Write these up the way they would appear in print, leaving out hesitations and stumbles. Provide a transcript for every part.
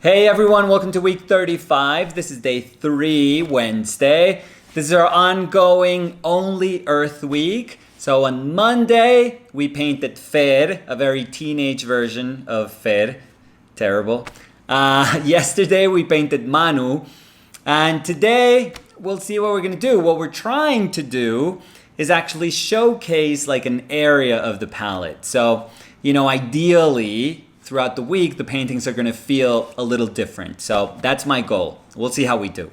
Hey everyone, welcome to week 35. This is day 3, Wednesday. This is our ongoing Only Earth week. So on Monday, we painted Fer, a very teenage version of Fer. Terrible. Yesterday, we painted Manu. And today, we'll see what we're going to do. What we're trying to do is actually showcase like an area of the palette. So, ideally, throughout the week, the paintings are going to feel a little different. So that's my goal. We'll see how we do.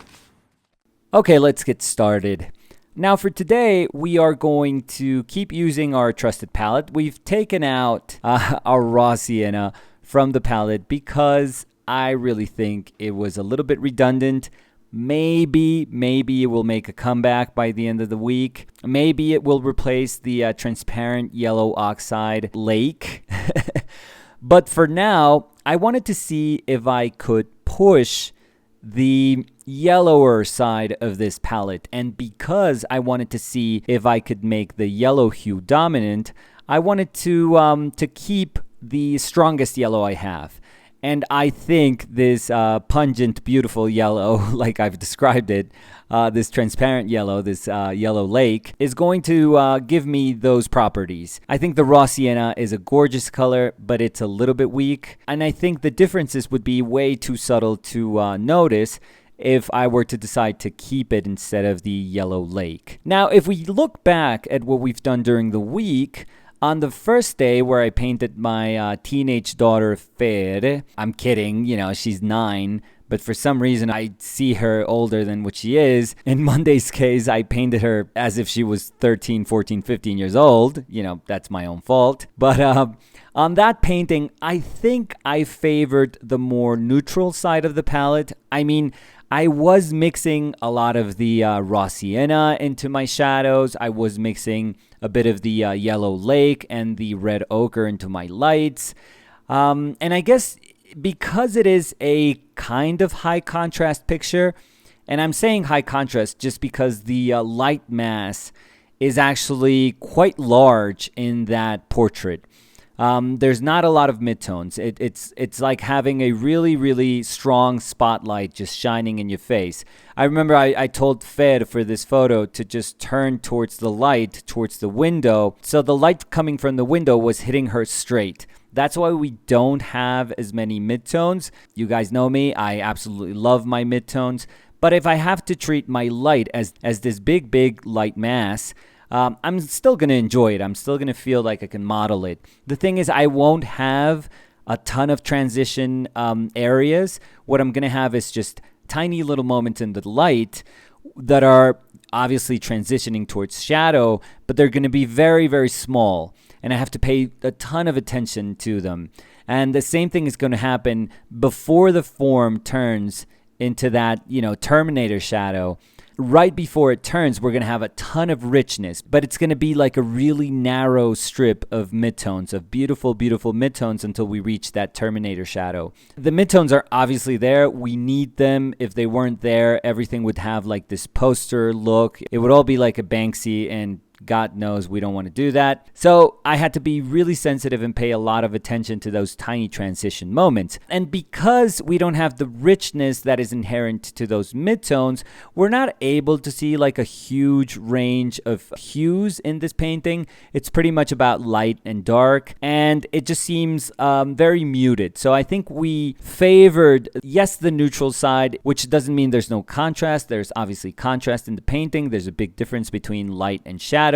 Okay, let's get started. Now for today, we are going to keep using our trusted palette. We've taken out our raw sienna from the palette because I really think it was a little bit redundant. Maybe it will make a comeback by the end of the week. Maybe it will replace the transparent Yellow Oxide Lake. But for now, I wanted to see if I could push the yellower side of this palette. And because I wanted to see if I could make the yellow hue dominant, I wanted to keep the strongest yellow I have. And I think this pungent, beautiful yellow, like I've described it, this transparent yellow, this yellow lake, is going to give me those properties. I think the raw sienna is a gorgeous color, but it's a little bit weak. And I think the differences would be way too subtle to notice if I were to decide to keep it instead of the yellow lake. Now, if we look back at what we've done during the week, on the first day where I painted my teenage daughter, Fer, I'm kidding, she's 9, but for some reason I see her older than what she is. In Monday's case, I painted her as if she was 13, 14, 15 years old. That's my own fault. But on that painting, I think I favored the more neutral side of the palette. I mean, I was mixing a lot of the raw sienna into my shadows. I was mixing a bit of the yellow lake and the red ochre into my lights. And I guess because it is a kind of high contrast picture, and I'm saying high contrast just because the light mass is actually quite large in that portrait. There's not a lot of midtones. It's like having a really, really strong spotlight just shining in your face. I remember I told Fer for this photo to just turn towards the light, towards the window. So the light coming from the window was hitting her straight. That's why we don't have as many midtones. You guys know me. I absolutely love my midtones. But if I have to treat my light as this big light mass, I'm still going to enjoy it. I'm still going to feel like I can model it. The thing is, I won't have a ton of transition areas. What I'm going to have is just tiny little moments in the light that are obviously transitioning towards shadow, but they're going to be very, very small. And I have to pay a ton of attention to them. And the same thing is going to happen before the form turns into that, Terminator shadow. Right before it turns, we're going to have a ton of richness, but it's going to be like a really narrow strip of midtones, of beautiful, beautiful midtones until we reach that Terminator shadow. The midtones are obviously there. We need them. If they weren't there, everything would have like this poster look. It would all be like a Banksy, and God knows we don't want to do that. So I had to be really sensitive and pay a lot of attention to those tiny transition moments. And because we don't have the richness that is inherent to those midtones, we're not able to see like a huge range of hues in this painting. It's pretty much about light and dark, and it just seems very muted. So I think we favored, yes, the neutral side, which doesn't mean there's no contrast. There's obviously contrast in the painting. There's a big difference between light and shadow.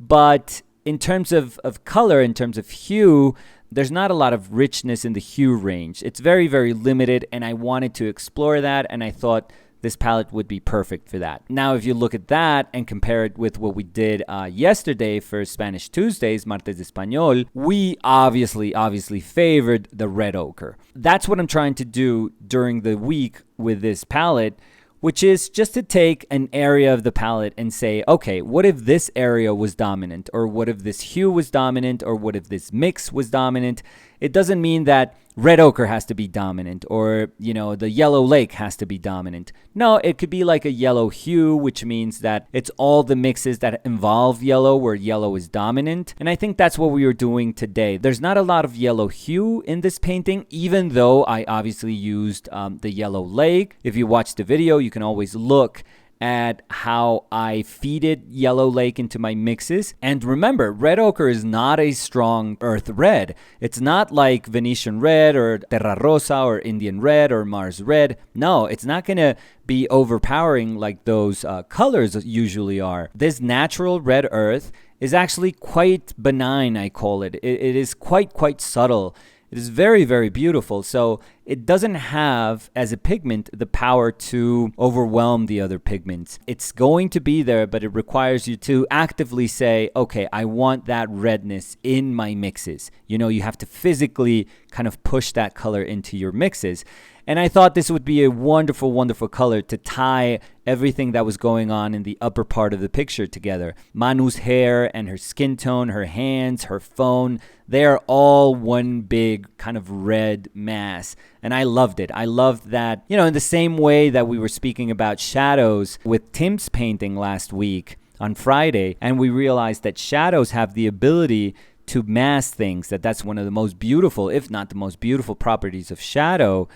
But in terms of color, in terms of hue, there's not a lot of richness in the hue range. It's very, very limited, and I wanted to explore that, and I thought this palette would be perfect for that. Now, if you look at that and compare it with what we did yesterday for Spanish Tuesdays, Martes de Español, we obviously favored the red ochre. That's what I'm trying to do during the week with this palette, which is just to take an area of the palette and say, okay, what if this area was dominant? Or what if this hue was dominant? Or what if this mix was dominant? it doesn't mean that red ochre has to be dominant or, the yellow lake has to be dominant. No, it could be like a yellow hue, which means that it's all the mixes that involve yellow where yellow is dominant. And I think that's what we are doing today. There's not a lot of yellow hue in this painting, even though I obviously used the yellow lake. If you watch the video, you can always look at how I feeded yellow lake into my mixes. And remember, red ochre is not a strong earth red. It's not like Venetian red or Terra Rosa or Indian red or Mars red. No, it's not going to be overpowering like those colors usually are. This natural red earth is actually quite benign, I call it. It is quite subtle. It is very, very beautiful. So it doesn't have, as a pigment, the power to overwhelm the other pigments. It's going to be there, but it requires you to actively say, okay, I want that redness in my mixes. You have to physically kind of push that color into your mixes. And I thought this would be a wonderful, wonderful color to tie everything that was going on in the upper part of the picture together. Manu's hair and her skin tone, her hands, her phone, they are all one big kind of red mass. And I loved it. I loved that, in the same way that we were speaking about shadows with Tim's painting last week on Friday, and we realized that shadows have the ability to mask things, that's one of the most beautiful, if not the most beautiful properties of shadow.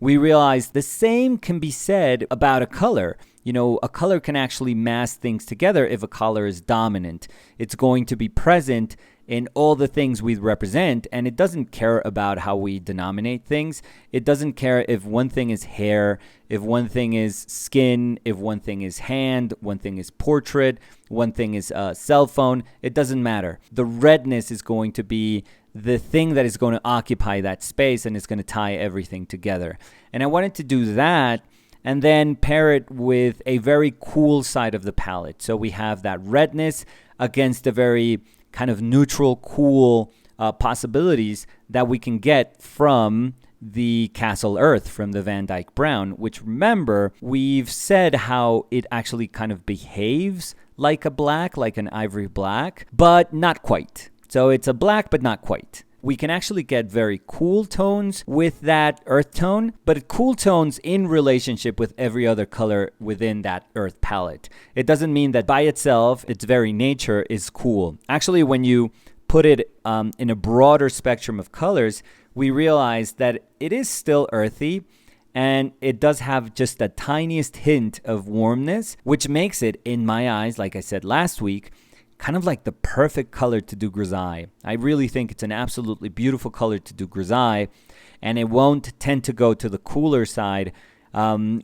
We realized the same can be said about a color. A color can actually mask things together if a color is dominant. It's going to be present in all the things we represent, and it doesn't care about how we denominate things. It doesn't care if one thing is hair, if one thing is skin, if one thing is hand, one thing is portrait, one thing is cell phone. It doesn't matter. The redness is going to be the thing that is going to occupy that space, and it's going to tie everything together. And I wanted to do that and then pair it with a very cool side of the palette. So we have that redness against a very kind of neutral, cool possibilities that we can get from the Castle Earth, from the Van Dyke Brown, which, remember, we've said how it actually kind of behaves like a black, like an ivory black, but not quite. So it's a black, but not quite. We can actually get very cool tones with that earth tone, but cool tones in relationship with every other color within that earth palette. It doesn't mean that by itself, its very nature is cool. Actually, when you put it in a broader spectrum of colors, we realize that it is still earthy, and it does have just the tiniest hint of warmness, which makes it, in my eyes, like I said last week, kind of like the perfect color to do grisaille. I really think it's an absolutely beautiful color to do grisaille, and it won't tend to go to the cooler side,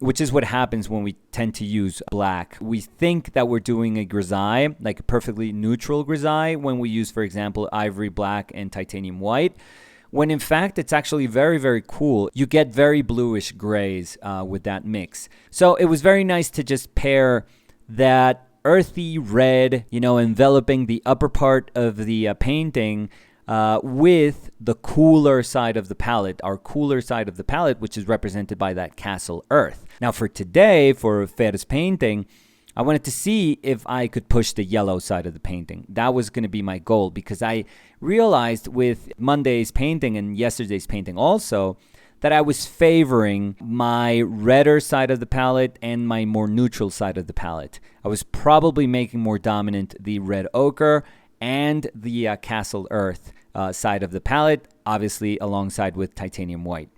which is what happens when we tend to use black. We think that we're doing a grisaille, like a perfectly neutral grisaille, when we use, for example, ivory black and titanium white, when in fact it's actually very, very cool. You get very bluish grays with that mix. So it was very nice to just pair that earthy red, enveloping the upper part of the painting with the cooler side of the palette, our cooler side of the palette, which is represented by that Castle Earth. Now for today, for Fer's painting, I wanted to see if I could push the yellow side of the painting. That was going to be my goal, because I realized with Monday's painting and yesterday's painting also that I was favoring my redder side of the palette and my more neutral side of the palette. I was probably making more dominant the red ochre and the Castle Earth side of the palette, obviously alongside with titanium white.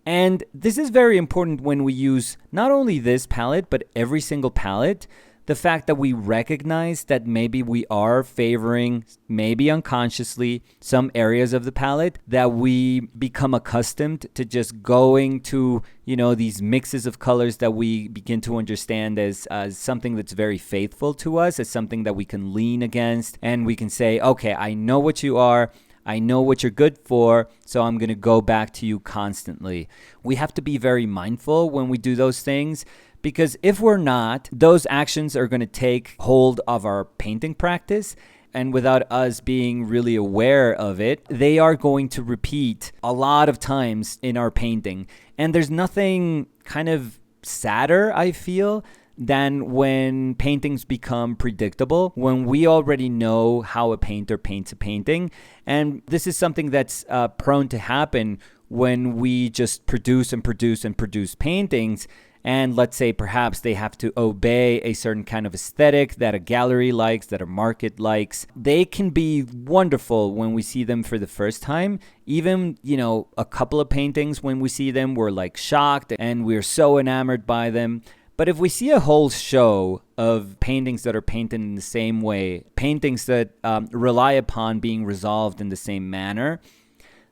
And this is very important when we use not only this palette, but every single palette. The fact that we recognize that maybe we are favoring, maybe unconsciously, some areas of the palette, that we become accustomed to just going to, these mixes of colors that we begin to understand as something that's very faithful to us, as something that we can lean against, and we can say, okay, I know what you are, I know what you're good for, so I'm going to go back to you constantly. We have to be very mindful when we do those things, because if we're not, those actions are going to take hold of our painting practice, and without us being really aware of it, they are going to repeat a lot of times in our painting. And there's nothing kind of sadder, I feel, than when paintings become predictable, when we already know how a painter paints a painting. And this is something that's prone to happen when we just produce and produce and produce paintings. And let's say perhaps they have to obey a certain kind of aesthetic that a gallery likes, that a market likes. They can be wonderful when we see them for the first time. Even, a couple of paintings when we see them, we're like shocked and we're so enamored by them. But if we see a whole show of paintings that are painted in the same way, paintings that rely upon being resolved in the same manner,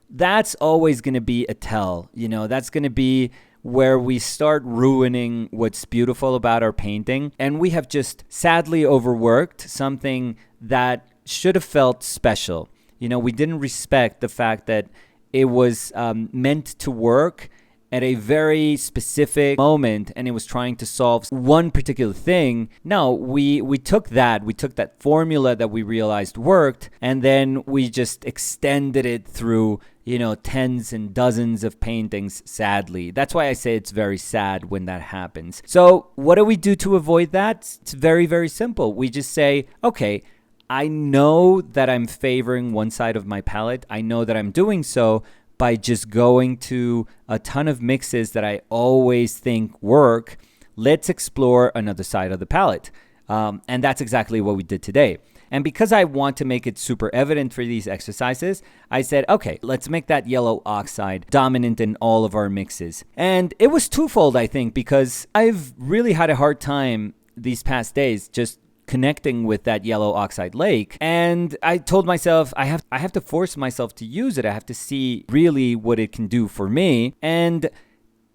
that's always going to be a tell. That's going to be where we start ruining what's beautiful about our painting. And we have just sadly overworked something that should have felt special. We didn't respect the fact that it was meant to work at a very specific moment and it was trying to solve one particular thing. No, we took that formula that we realized worked, and then we just extended it through tens and dozens of paintings, sadly. That's why I say it's very sad when that happens. So what do we do to avoid that? It's very, very simple. We just say, okay, I know that I'm favoring one side of my palette. I know that I'm doing so by just going to a ton of mixes that I always think work. Let's explore another side of the palette. And that's exactly what we did today. And because I want to make it super evident for these exercises, I said, okay, let's make that yellow oxide dominant in all of our mixes. And it was twofold, I think, because I've really had a hard time these past days just connecting with that Yellow Oxide Lake. And I told myself, I have to force myself to use it. I have to see really what it can do for me. And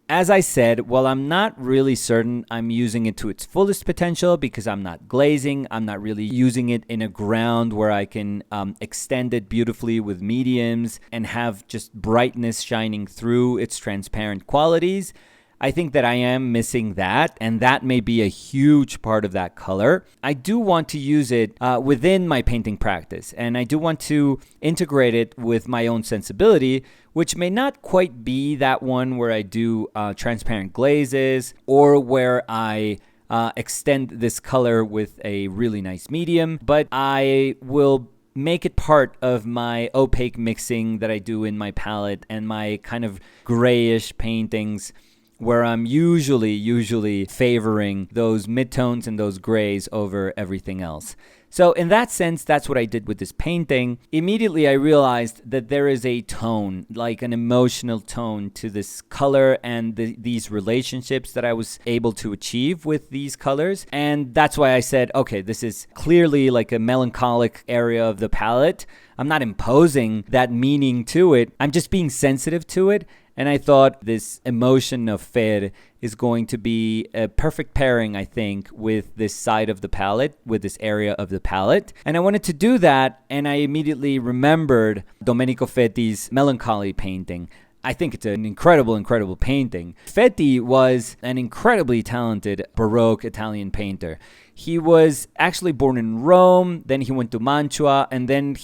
as I said, while I'm not really certain I'm using it to its fullest potential because I'm not glazing, I'm not really using it in a ground where I can extend it beautifully with mediums and have just brightness shining through its transparent qualities, I think that I am missing that, and that may be a huge part of that color. I do want to use it within my painting practice, and I do want to integrate it with my own sensibility, which may not quite be that one where I do transparent glazes or where I extend this color with a really nice medium, but I will make it part of my opaque mixing that I do in my palette and my kind of grayish paintings, where I'm usually favoring those midtones and those grays over everything else. So in that sense, that's what I did with this painting. Immediately, I realized that there is a tone, like an emotional tone to this color and these relationships that I was able to achieve with these colors. And that's why I said, okay, this is clearly like a melancholic area of the palette. I'm not imposing that meaning to it. I'm just being sensitive to it. And I thought this emotion of Fer is going to be a perfect pairing, I think, with this side of the palette, with this area of the palette. And I wanted to do that, and I immediately remembered Domenico Fetti's Melancholy painting. I think it's an incredible painting. Fetti was an incredibly talented Baroque Italian painter. He was actually born in Rome, then he went to Mantua, and then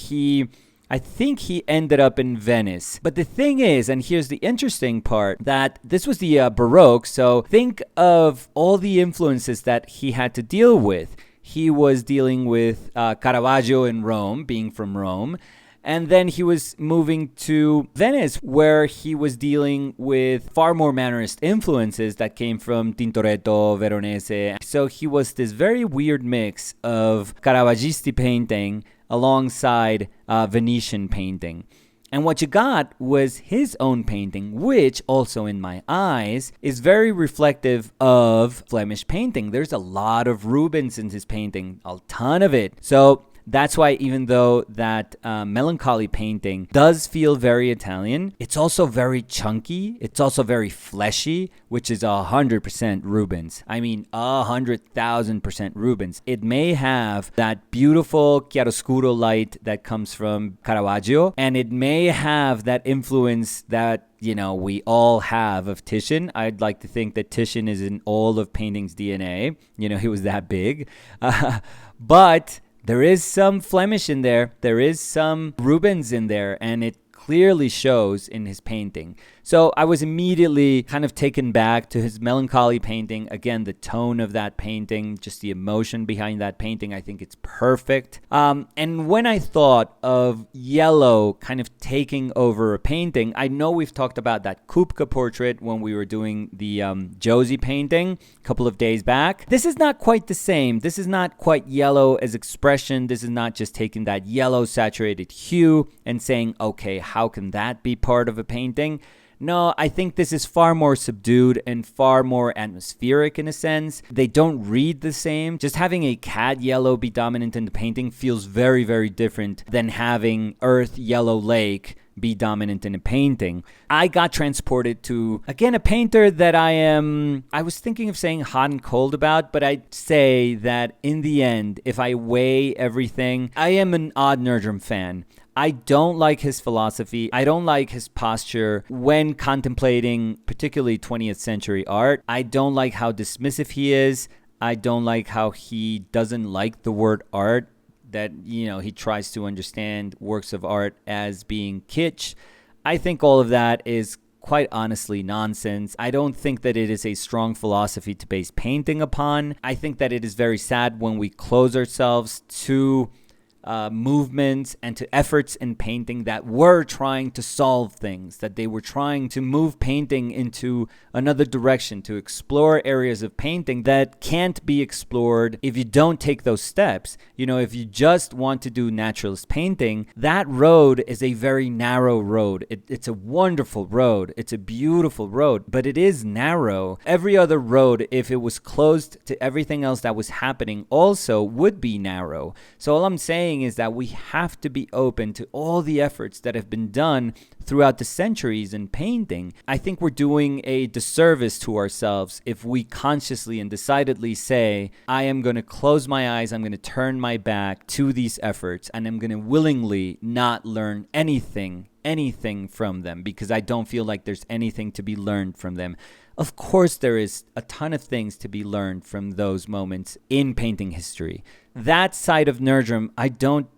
I think he ended up in Venice. But the thing is, and here's the interesting part, that this was the Baroque, so think of all the influences that he had to deal with. He was dealing with Caravaggio in Rome, being from Rome, and then he was moving to Venice, where he was dealing with far more Mannerist influences that came from Tintoretto, Veronese. So he was this very weird mix of Caravaggisti painting alongside Venetian painting. And what you got was his own painting, which also in my eyes is very reflective of Flemish painting. There's a lot of Rubens in his painting, a ton of it. So that's why even though that Melancholy painting does feel very Italian, it's also very chunky. It's also very fleshy, which is 100% Rubens. I mean, 100,000% Rubens. It may have that beautiful chiaroscuro light that comes from Caravaggio, and it may have that influence that we all have of Titian. I'd like to think that Titian is in all of painting's DNA. He was that big. But there is some Flemish in there. There is some Rubens in there. And it clearly shows in his painting. So I was immediately kind of taken back to his melancholy painting. Again, the tone of that painting, just the emotion behind that painting, I think it's perfect. And when I thought of yellow kind of taking over a painting, I know we've talked about that Kupka portrait when we were doing the Josie painting a couple of days back. This is not quite the same. This is not quite yellow as expression. This is not just taking that yellow saturated hue and saying, okay, how can that be part of a painting? No, I think this is far more subdued and far more atmospheric in a sense. They don't read the same. Just having a cat yellow be dominant in the painting feels very, very different than having Earth Yellow Lake be dominant in a painting. I got transported to, again, a painter that I was thinking of saying hot and cold about, but I'd say that in the end, if I weigh everything, I am an odd Nerdrum fan. I don't like his philosophy. I don't like his posture when contemplating particularly 20th century art. I don't like how dismissive he is. I don't like how he doesn't like the word art, that, he tries to understand works of art as being kitsch. I think all of that is quite honestly nonsense. I don't think that it is a strong philosophy to base painting upon. I think that it is very sad when we close ourselves to movements and to efforts in painting that were trying to solve things, that they were trying to move painting into another direction, to explore areas of painting that can't be explored if you don't take those steps. If you just want to do naturalist painting, that road is a very narrow road. It's a wonderful road. It's a beautiful road, but it is narrow. Every other road, if it was closed to everything else that was happening, also would be narrow. So all I'm saying is that we have to be open to all the efforts that have been done throughout the centuries in painting. I think we're doing a disservice to ourselves if we consciously and decidedly say, I am going to close my eyes, I'm going to turn my back to these efforts, and I'm going to willingly not learn anything from them because I don't feel like there's anything to be learned from them. Of course, there is a ton of things to be learned from those moments in painting history. That side of Nerdrum, I don't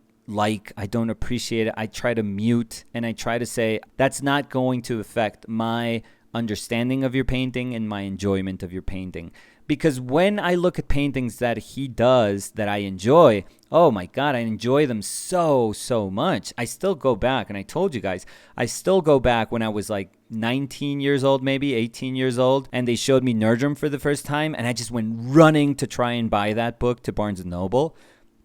appreciate it. I try to mute and I try to say, that's not going to affect my understanding of your painting and my enjoyment of your painting. Because when I look at paintings that he does that I enjoy, oh my God, I enjoy them so much. I still go back, and I told you guys, I still go back when I was like 19 years old, maybe 18 years old, and they showed me Nerdrum for the first time, and I just went running to try and buy that book to Barnes & Noble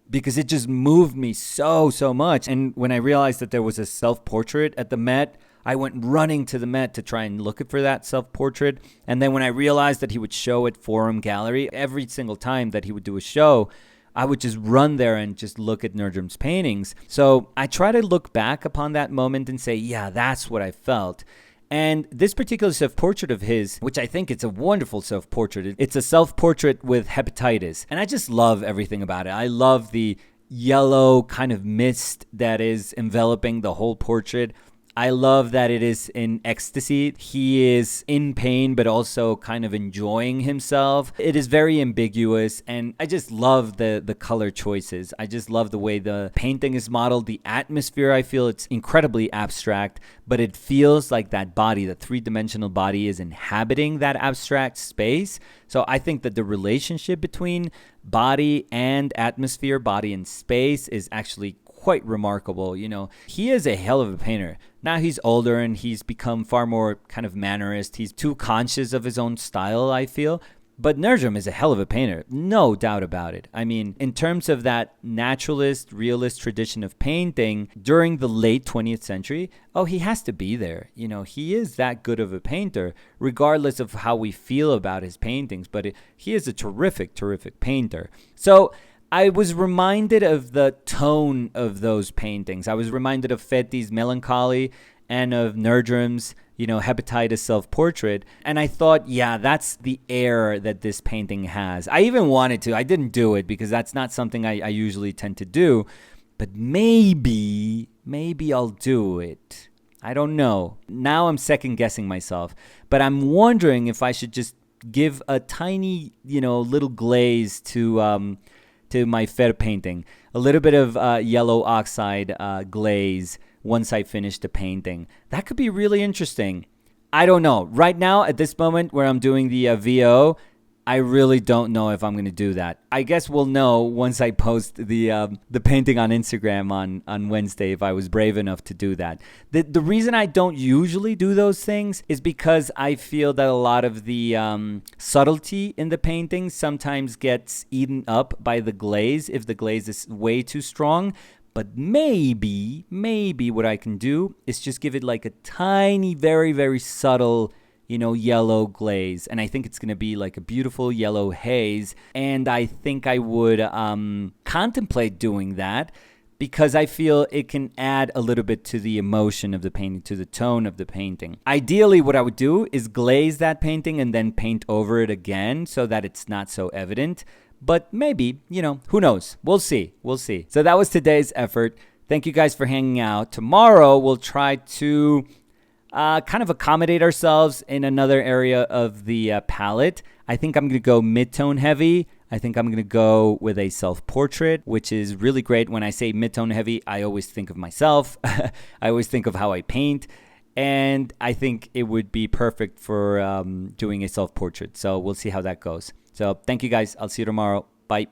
because it just moved me so much. And when I realized that there was a self-portrait at the Met, I went running to the Met to try and look for that self-portrait. And then when I realized that he would show at Forum Gallery, every single time that he would do a show, I would just run there and just look at Nerdrum's paintings. So I try to look back upon that moment and say, yeah, that's what I felt. And this particular self-portrait of his, which I think it's a wonderful self-portrait, it's a self-portrait with hepatitis. And I just love everything about it. I love the yellow kind of mist that is enveloping the whole portrait. I love that it is in ecstasy. He is in pain, but also kind of enjoying himself. It is very ambiguous, and I just love the color choices. I just love the way the painting is modeled. The atmosphere, I feel it's incredibly abstract, but it feels like that body, the three-dimensional body, is inhabiting that abstract space. So I think that the relationship between body and atmosphere, body and space, is actually quite remarkable. He is a hell of a painter. Now he's older and he's become far more kind of mannerist. He's too conscious of his own style, I feel. But Nerdrum is a hell of a painter, no doubt about it. I mean, in terms of that naturalist, realist tradition of painting during the late 20th century, he has to be there. He is that good of a painter, regardless of how we feel about his paintings. But he is a terrific painter. So I was reminded of the tone of those paintings. I was reminded of Fetti's Melancholy and of Nerdrum's, hepatitis self-portrait. And I thought, yeah, that's the air that this painting has. I even wanted to. I didn't do it because that's not something I usually tend to do. But maybe I'll do it. I don't know. Now I'm second-guessing myself. But I'm wondering if I should just give a tiny, little glaze to my Fer painting, a little bit of yellow oxide glaze once I finish the painting. That could be really interesting. I don't know. Right now, at this moment where I'm doing the VO, I really don't know if I'm going to do that. I guess we'll know once I post the painting on Instagram on Wednesday if I was brave enough to do that. The reason I don't usually do those things is because I feel that a lot of the subtlety in the painting sometimes gets eaten up by the glaze if the glaze is way too strong. But maybe what I can do is just give it like a tiny, very, very subtle, yellow glaze. And I think it's going to be like a beautiful yellow haze. And I think I would contemplate doing that because I feel it can add a little bit to the emotion of the painting, to the tone of the painting. Ideally, what I would do is glaze that painting and then paint over it again so that it's not so evident. But maybe, who knows? We'll see. So that was today's effort. Thank you guys for hanging out. Tomorrow, we'll try to kind of accommodate ourselves in another area of the palette. I think I'm going to go mid-tone heavy. I think I'm going to go with a self-portrait, which is really great. When I say mid-tone heavy, I always think of myself. I always think of how I paint. And I think it would be perfect for doing a self-portrait. So we'll see how that goes. So thank you guys. I'll see you tomorrow. Bye.